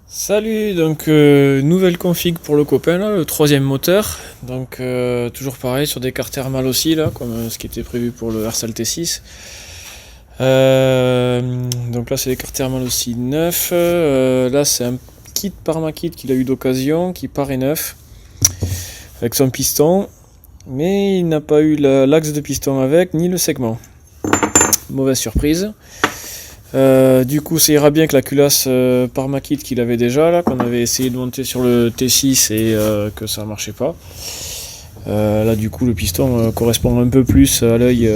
Salut, donc nouvelle config pour le copain là, le troisième moteur. Donc toujours pareil sur des cartes thermales aussi là, comme ce qui était prévu pour le Hersal T6. Donc là c'est des cartes thermales aussi neuf. Là c'est un kit Parmakit qu'il a eu d'occasion, qui paraît neuf, avec son piston. Mais il n'a pas eu l'axe de piston avec, ni le segment. Mauvaise surprise. Du coup, ça ira bien que la culasse Parmakit qu'il avait déjà, là, qu'on avait essayé de monter sur le T6 et que ça marchait pas. Là, du coup, le piston correspond un peu plus à l'œil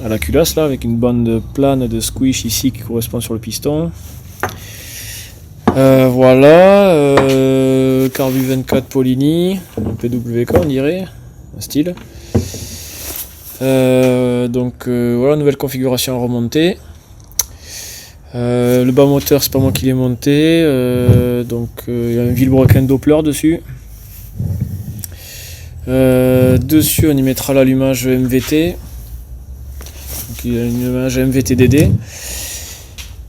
à la culasse, là, avec une bande plane de squish ici qui correspond sur le piston. Voilà, Carbu 24 Polini, un PWK on dirait, un style. Voilà, nouvelle configuration à remonter. Le bas moteur, c'est pas moi qui l'ai monté, il y a un Villebrequin Doppler dessus. Dessus, on y mettra l'allumage MVT. Donc, il y a une allumage MVT DD.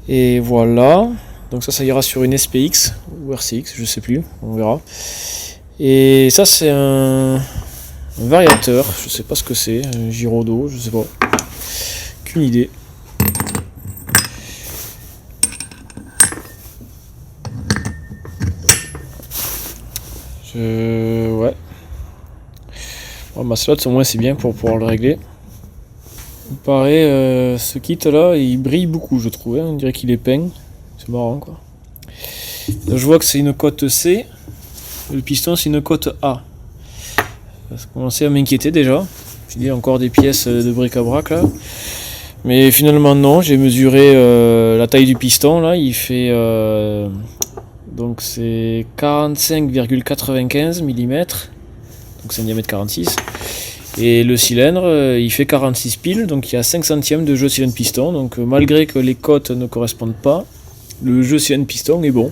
Et voilà. Donc ça ira sur une SPX ou RCX, je sais plus, on verra. Et ça, c'est un variateur, je sais pas ce que c'est, un Girodo, je sais pas. Qu'une idée. Ouais. Bon, ma slot au moins c'est bien pour pouvoir le régler. Il paraît, ce kit là il brille beaucoup je trouve, hein. On dirait qu'il est peint, c'est marrant quoi. Donc, je vois que c'est une cote C, le piston c'est une cote A. Ça commençait à m'inquiéter déjà, j'ai dit encore des pièces de bric-à-brac là. Mais finalement non, j'ai mesuré la taille du piston là, il fait donc c'est 45,95 mm, donc c'est un diamètre 46. Et le cylindre, il fait 46 piles, donc il y a 5 centièmes de jeu cylindre-piston. Donc malgré que les cotes ne correspondent pas, le jeu cylindre-piston est bon.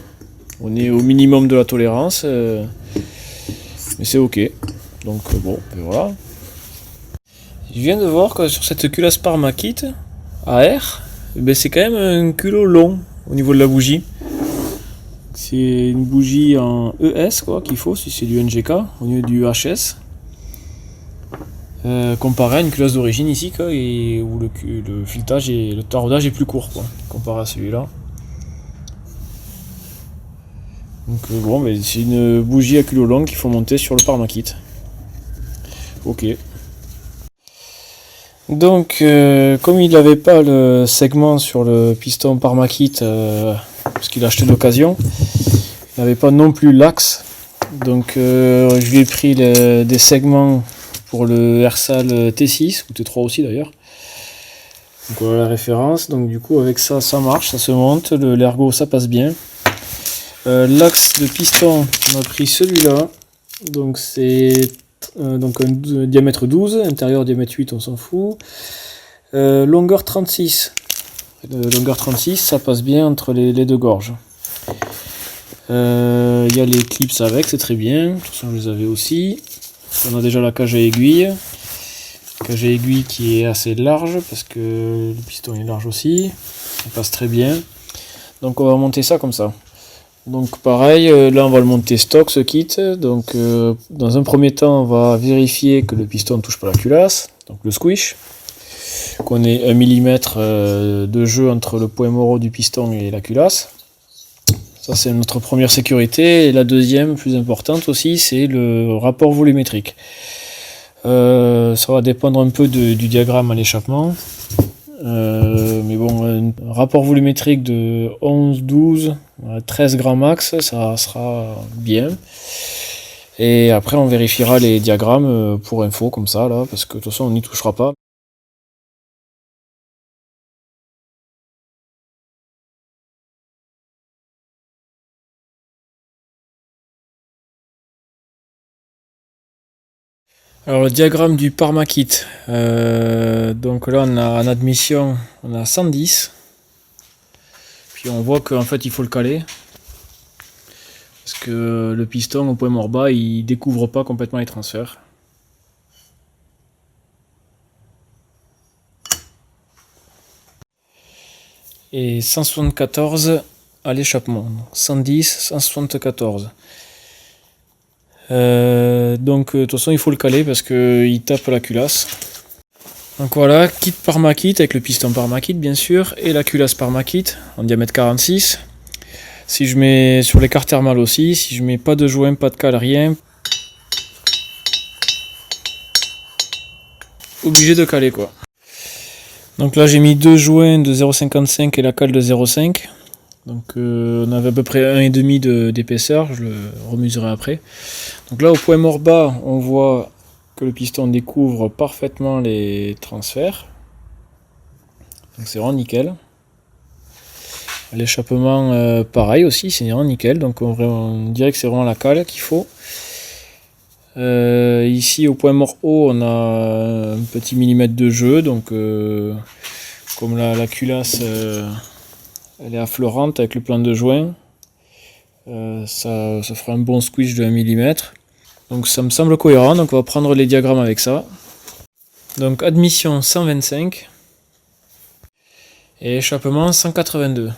On est au minimum de la tolérance, mais c'est ok. Donc bon, ben voilà. Je viens de voir que sur cette culasse Parmakit AR, ben c'est quand même un culot long au niveau de la bougie. C'est une bougie en ES quoi qu'il faut si c'est du NGK au lieu du HS. Comparé à une culasse d'origine ici quoi, et où le filetage et le taraudage est plus court quoi, comparé à celui-là. Donc bon, mais c'est une bougie à culot long qu'il faut monter sur le Parmakit. Ok. Donc comme il n'avait pas le segment sur le piston Parmakit parce qu'il a acheté d'occasion, il n'avait pas non plus l'axe. Donc je lui ai pris des segments pour le Hersal T6 ou T3 aussi d'ailleurs. Donc voilà la référence, donc du coup avec ça ça marche, ça se monte, l'ergot ça passe bien. L'axe de piston, on a pris celui-là, donc c'est donc un diamètre 12, intérieur diamètre 8 on s'en fout. Longueur 36, longueur 36 ça passe bien entre les deux gorges. Il y a les clips avec, c'est très bien, de toute façon je les avais aussi. On a déjà la cage à aiguille. Cage à aiguille qui est assez large parce que le piston est large aussi. Ça passe très bien. Donc on va monter ça comme ça. Donc pareil, là on va le monter stock ce kit. Donc dans un premier temps on va vérifier que le piston ne touche pas la culasse, donc le squish. Qu'on ait 1 mm de jeu entre le point morot du piston et la culasse. Ça c'est notre première sécurité. Et la deuxième, plus importante aussi, c'est le rapport volumétrique. Ça va dépendre un peu du diagramme à l'échappement. Mais bon, un rapport volumétrique de 11, 12, 13 grammes max, ça sera bien. Et après, on vérifiera les diagrammes pour info, comme ça, là, parce que de toute façon, on n'y touchera pas. Alors, le diagramme du Parmakit. Donc là, on a en admission, on a 110. Puis on voit qu'en fait, il faut le caler. Parce que le piston au point mort bas, il découvre pas complètement les transferts. Et 174 à l'échappement. 110, 174. Donc de toute façon il faut le caler parce qu'il tape la culasse. Donc voilà, kit Parmakit avec le piston Parmakit bien sûr, et la culasse Parmakit en diamètre 46. Si je mets sur les cartes thermales aussi, si je mets pas de joint, pas de cale, rien, obligé de caler quoi. Donc là j'ai mis deux joints de 0,55 et la cale de 0,5. Donc on avait à peu près 1,5 d'épaisseur, je le remesurerai après. Donc là au point mort bas, on voit que le piston découvre parfaitement les transferts. Donc c'est vraiment nickel. L'échappement pareil aussi, c'est vraiment nickel. Donc on dirait que c'est vraiment la cale qu'il faut. Ici au point mort haut, on a un petit millimètre de jeu. Donc comme la culasse elle est affleurante avec le plan de joint, ça fera un bon squish de 1 mm. Donc ça me semble cohérent, donc on va prendre les diagrammes avec ça. Donc admission 125 et échappement 182.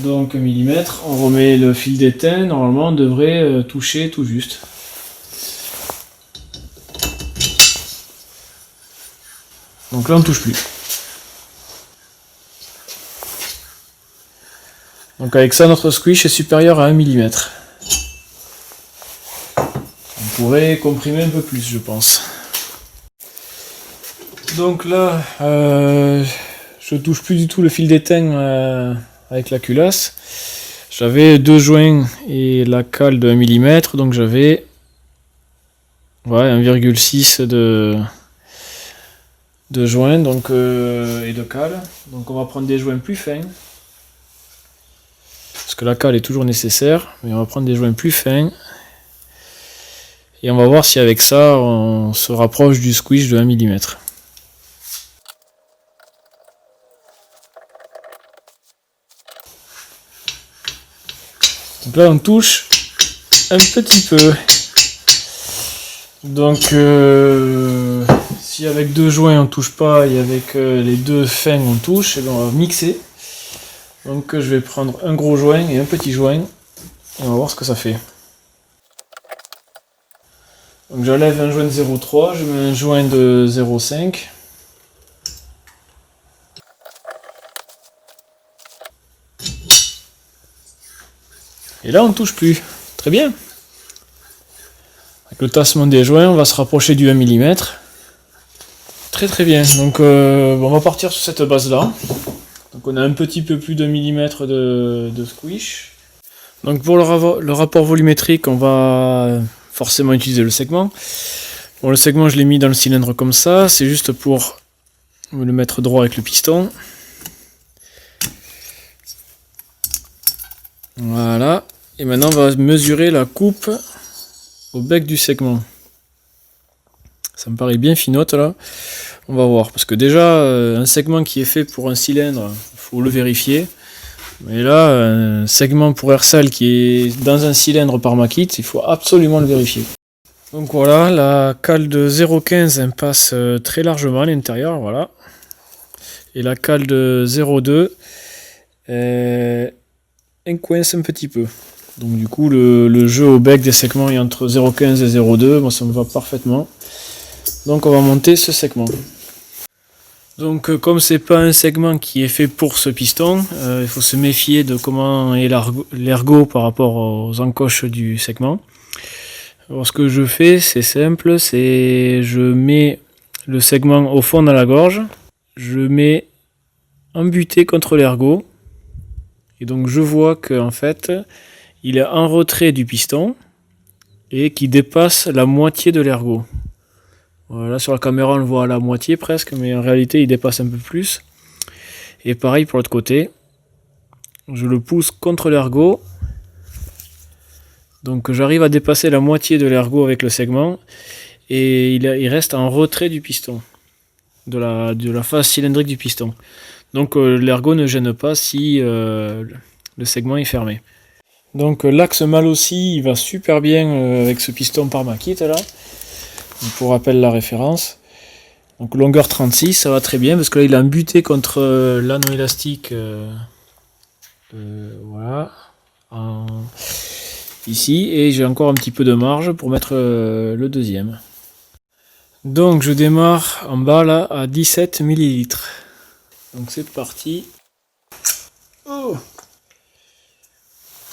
Donc 1 mm, on remet le fil d'étain, normalement on devrait toucher tout juste. Donc là on ne touche plus. Donc avec ça notre squish est supérieur à 1 mm. On pourrait comprimer un peu plus je pense. Donc là je touche plus du tout le fil d'étain avec la culasse. J'avais deux joints et la cale de 1 mm, donc j'avais 1,6 de joints donc, et de cale. Donc on va prendre des joints plus fins. Parce que la cale est toujours nécessaire, mais on va prendre des joints plus fins. Et on va voir si avec ça on se rapproche du squish de 1 mm. Donc là on touche un petit peu. Donc si avec deux joints on touche pas et avec les deux fins on touche, et bien on va mixer. Donc je vais prendre un gros joint et un petit joint et on va voir ce que ça fait. Donc j'enlève un joint de 0,3, je mets un joint de 0,5. Et là on ne touche plus. Très bien. Avec le tassement des joints, on va se rapprocher du 1 mm. Très très bien. Donc on va partir sur cette base là. Donc on a un petit peu plus d'1 mm de squish. Donc pour le rapport volumétrique, on va forcément utiliser le segment. Bon, le segment je l'ai mis dans le cylindre comme ça, c'est juste pour le mettre droit avec le piston. Voilà. Et maintenant on va mesurer la coupe au bec du segment. Ça me paraît bien finote là. On va voir, parce que déjà un segment qui est fait pour un cylindre, il faut le vérifier. Mais là, un segment pour Aircel qui est dans un cylindre Parmakit, il faut absolument le vérifier. Donc voilà, la cale de 0,15 elle passe très largement à l'intérieur, voilà. Et la cale de 0,2 elle coince un petit peu. Donc du coup le jeu au bec des segments est entre 0,15 et 0,2, moi ça me va parfaitement. Donc on va monter ce segment. Donc comme c'est pas un segment qui est fait pour ce piston, il faut se méfier de comment est l'ergot par rapport aux encoches du segment. Alors ce que je fais c'est simple, c'est je mets le segment au fond dans la gorge, je mets embuté contre l'ergot, et donc je vois que en fait il est en retrait du piston et qui dépasse la moitié de l'ergot. Voilà, sur la caméra on le voit à la moitié presque, mais en réalité il dépasse un peu plus. Et pareil pour l'autre côté, je le pousse contre l'ergot, donc j'arrive à dépasser la moitié de l'ergot avec le segment, et il reste en retrait du piston, de la face cylindrique du piston. Donc l'ergot ne gêne pas si le segment est fermé. Donc l'axe mal aussi il va super bien avec ce piston Parmakit là. Donc, pour rappel la référence. Donc longueur 36, ça va très bien parce que là il a embuté contre l'anneau élastique voilà, ici, et j'ai encore un petit peu de marge pour mettre le deuxième. Donc je démarre en bas là à 17 millilitres. Donc c'est parti. Oh,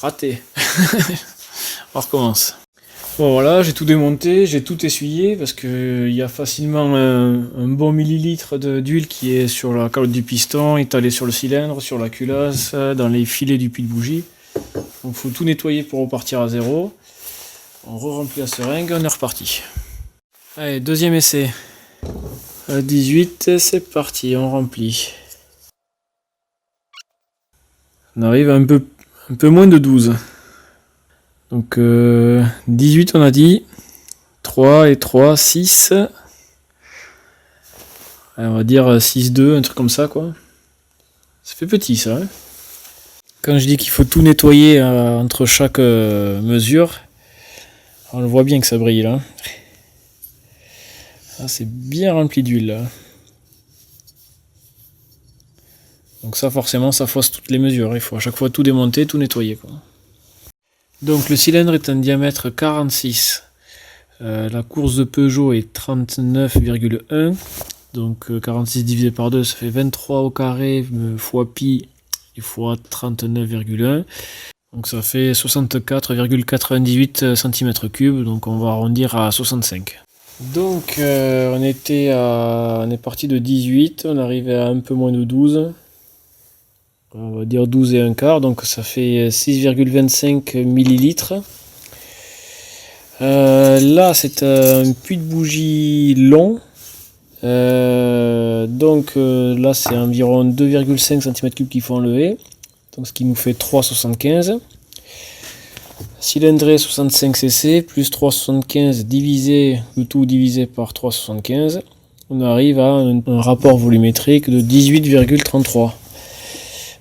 raté. On recommence. Bon voilà, j'ai tout démonté, j'ai tout essuyé parce que il y a facilement un bon millilitre d'huile qui est sur la calotte du piston, étalé sur le cylindre, sur la culasse, dans les filets du puits de bougie. Donc il faut tout nettoyer pour repartir à zéro. On re-remplit la seringue, on est reparti. Allez, deuxième essai. À 18, c'est parti, on remplit. On arrive à un peu moins de 12. Donc 18 on a dit. 3 et 3, 6. On va dire 6, 2, un truc comme ça quoi. Ça fait petit ça. Hein, quand je dis qu'il faut tout nettoyer entre chaque mesure, on le voit bien que ça brille là. Ah, c'est bien rempli d'huile là. Donc ça forcément ça fausse toutes les mesures. Il faut à chaque fois tout démonter, tout nettoyer quoi. Donc le cylindre est un diamètre 46. La course de Peugeot est 39,1. Donc 46 divisé par 2 ça fait 23 au carré fois pi fois 39,1. Donc ça fait 64,98 cm3. Donc on va arrondir à 65. Donc on est parti de 18, on arrivait à un peu moins de 12. On va dire 12 et un quart, donc ça fait 6,25 millilitres. Là c'est un puits de bougie long. Donc là c'est environ 2,5 cm3 qu'il faut enlever. Donc ce qui nous fait 3,75. Cylindré 65 cc plus 3,75 divisé, le tout divisé par 3,75. On arrive à un rapport volumétrique de 18,33.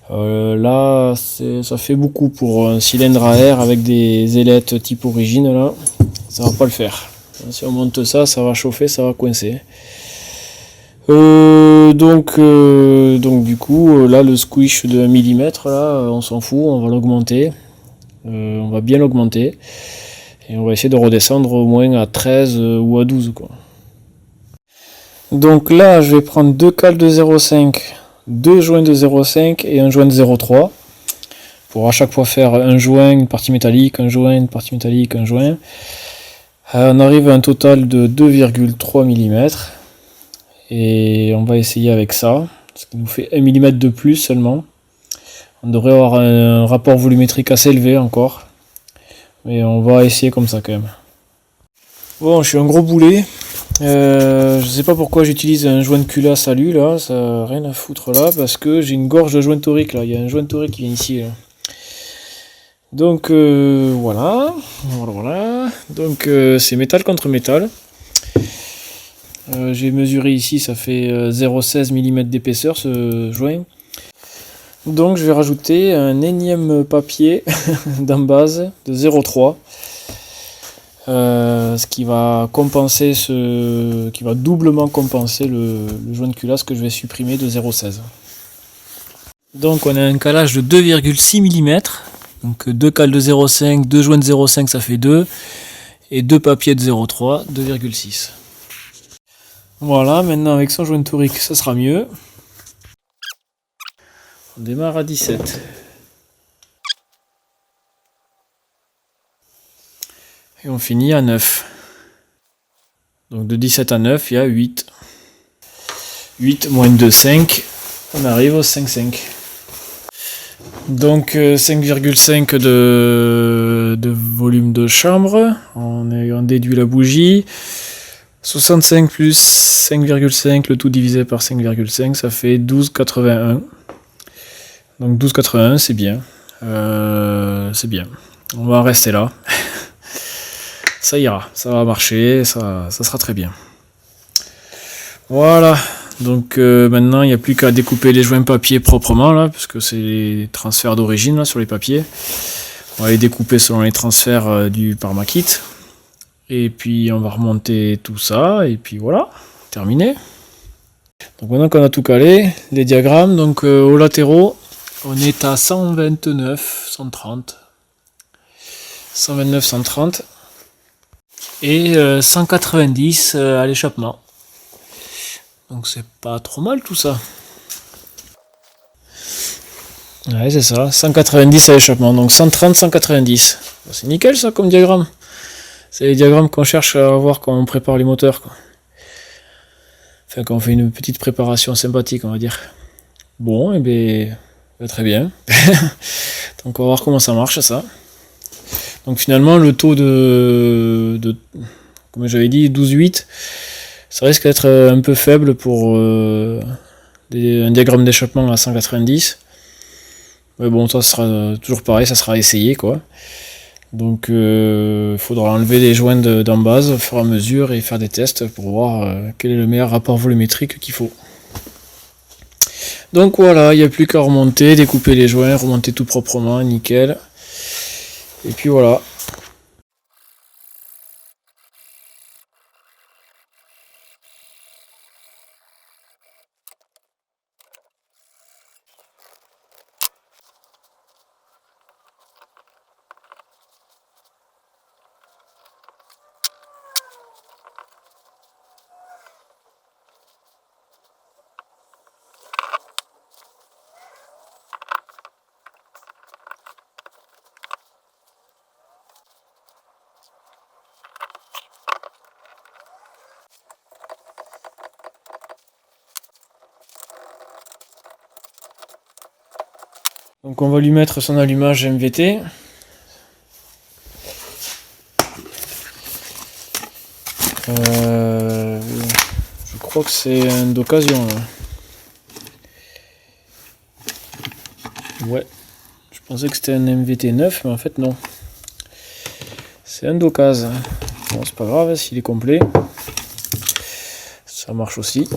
Là, ça fait beaucoup pour un cylindre à air avec des ailettes type origine. Là, ça va pas le faire. Si on monte ça, ça va chauffer, ça va coincer. Donc du coup, là, le squish de 1 mm, là, on s'en fout, on va l'augmenter. On va bien l'augmenter. Et on va essayer de redescendre au moins à 13 ou à 12, quoi. Donc là, je vais prendre deux cales de 0,5. 2 joints de 0,5 et un joint de 0,3 pour à chaque fois faire un joint, une partie métallique, un joint, une partie métallique, un joint. On arrive à un total de 2,3 mm et on va essayer avec ça, ce qui nous fait 1 mm de plus seulement. On devrait avoir un rapport volumétrique assez élevé encore, mais on va essayer comme ça quand même. Bon, je suis un gros boulet. Je sais pas pourquoi j'utilise un joint de culasse alu là, ça n'a rien à foutre là, parce que j'ai une gorge de joint torique là, il y a un joint torique qui vient ici là. Donc voilà. Donc c'est métal contre métal. J'ai mesuré ici, ça fait 0,16 mm d'épaisseur ce joint. Donc je vais rajouter un énième papier d'embase de 0,3. Ce qui va compenser qui va doublement compenser le joint de culasse que je vais supprimer de 0,16. Donc on a un calage de 2,6 mm, donc 2 cales de 0,5, 2 joints de 0,5 ça fait 2, et 2 papiers de 0,3, 2,6. Voilà, maintenant avec son joint torique ça sera mieux. On démarre à 17. Et on finit à 9. Donc de 17 à 9, il y a 8. 8 moins 2, 5. On arrive au 5,5. Donc 5,5 de volume de chambre. On déduit la bougie. 65 plus 5,5, le tout divisé par 5,5, ça fait 12,81. Donc 12,81, c'est bien. C'est bien. On va en rester là. Ça ira, ça va marcher, ça sera très bien. Voilà, donc maintenant il n'y a plus qu'à découper les joints papier proprement là, puisque c'est les transferts d'origine là sur les papiers. On va les découper selon les transferts du Parmakit. Et puis on va remonter tout ça, et puis voilà, terminé. Donc maintenant qu'on a tout calé, les diagrammes, donc aux latéraux, On est à 129, 130. 129, 130. Et 190 à l'échappement. Donc c'est pas trop mal tout ça. Ouais, c'est ça, 190 à l'échappement, donc 130, 190. C'est nickel ça comme diagramme. C'est les diagrammes qu'on cherche à avoir quand on prépare les moteurs, quoi. Enfin, quand on fait une petite préparation sympathique, on va dire. Bon, et bien, très bien. Donc on va voir comment ça marche ça. Donc finalement, le taux comme j'avais dit, 12,8, ça risque d'être un peu faible pour un diagramme d'échappement à 190. Mais bon, ça sera toujours pareil, ça sera essayé, quoi. Donc il faudra enlever les joints d'en base au fur et à mesure et faire des tests pour voir quel est le meilleur rapport volumétrique qu'il faut. Donc voilà, il n'y a plus qu'à remonter, découper les joints, remonter tout proprement, nickel. Et puis voilà. Donc on va lui mettre son allumage MVT. Je crois que c'est un d'occasion. Ouais, je pensais que c'était un MVT 9, mais en fait non. C'est un d'occasion. Bon, c'est pas grave, s'il est complet, ça marche aussi.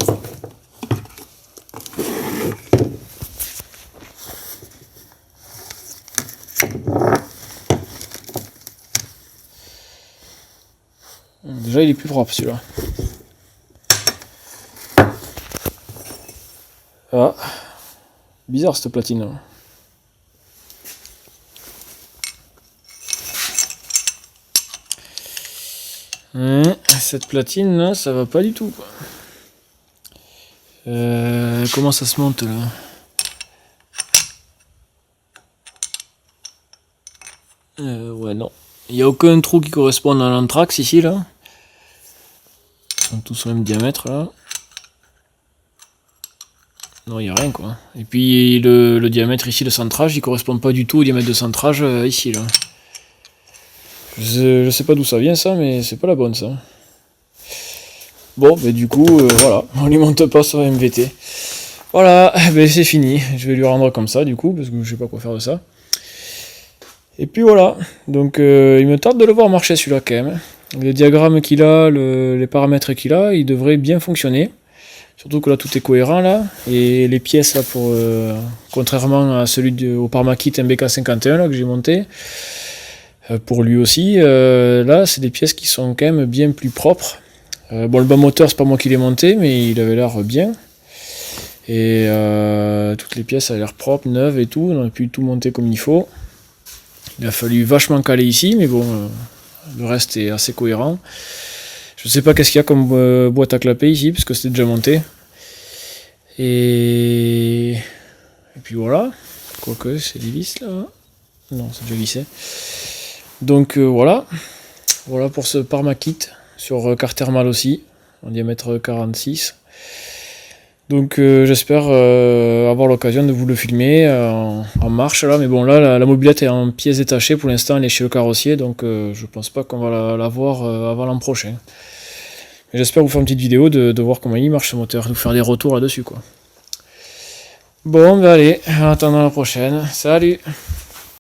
Déjà il est plus propre celui-là. Ah, bizarre cette platine. Cette platine là, ça va pas du tout, quoi. Comment ça se monte là? Ouais, non. Il n'y a aucun trou qui correspond à l'anthrax ici là. Ils sont tous au même diamètre là. Non, il n'y a rien, quoi. Et puis le diamètre ici de centrage, il correspond pas du tout au diamètre de centrage ici là. Je sais pas d'où ça vient ça, mais c'est pas la bonne ça. Bon, ben du coup, voilà, on lui monte pas sur MVT. Voilà, ben c'est fini. Je vais lui rendre comme ça du coup, parce que je sais pas quoi faire de ça. Et puis voilà, donc il me tarde de le voir marcher celui-là quand même. Les diagrammes qu'il a, les paramètres qu'il a, il devrait bien fonctionner. Surtout que là tout est cohérent là. Et les pièces là pour contrairement à celui au Parmakit MBK51 là que j'ai monté. Pour lui aussi, là c'est des pièces qui sont quand même bien plus propres. Bon, le bas moteur c'est pas moi qui l'ai monté, mais il avait l'air bien. Et toutes les pièces avaient l'air propres, neuves et tout. On a pu tout monter comme il faut. Il a fallu vachement caler ici, mais bon, le reste est assez cohérent. Je sais pas qu'est-ce qu'il y a comme boîte à clapper ici, parce que c'était déjà monté. Et puis voilà. Quoique, c'est des vis là. Non, c'est déjà vissé. Donc voilà. Voilà pour ce Parmakit sur carte thermale aussi, en diamètre 46. Donc j'espère avoir l'occasion de vous le filmer en marche là, mais bon là la mobilette est en pièces détachées pour l'instant, elle est chez le carrossier, donc je pense pas qu'on va la voir avant l'an prochain. Mais j'espère vous faire une petite vidéo de voir comment il marche ce moteur, de vous faire des retours là dessus quoi. Bon ben allez, en attendant la prochaine, salut!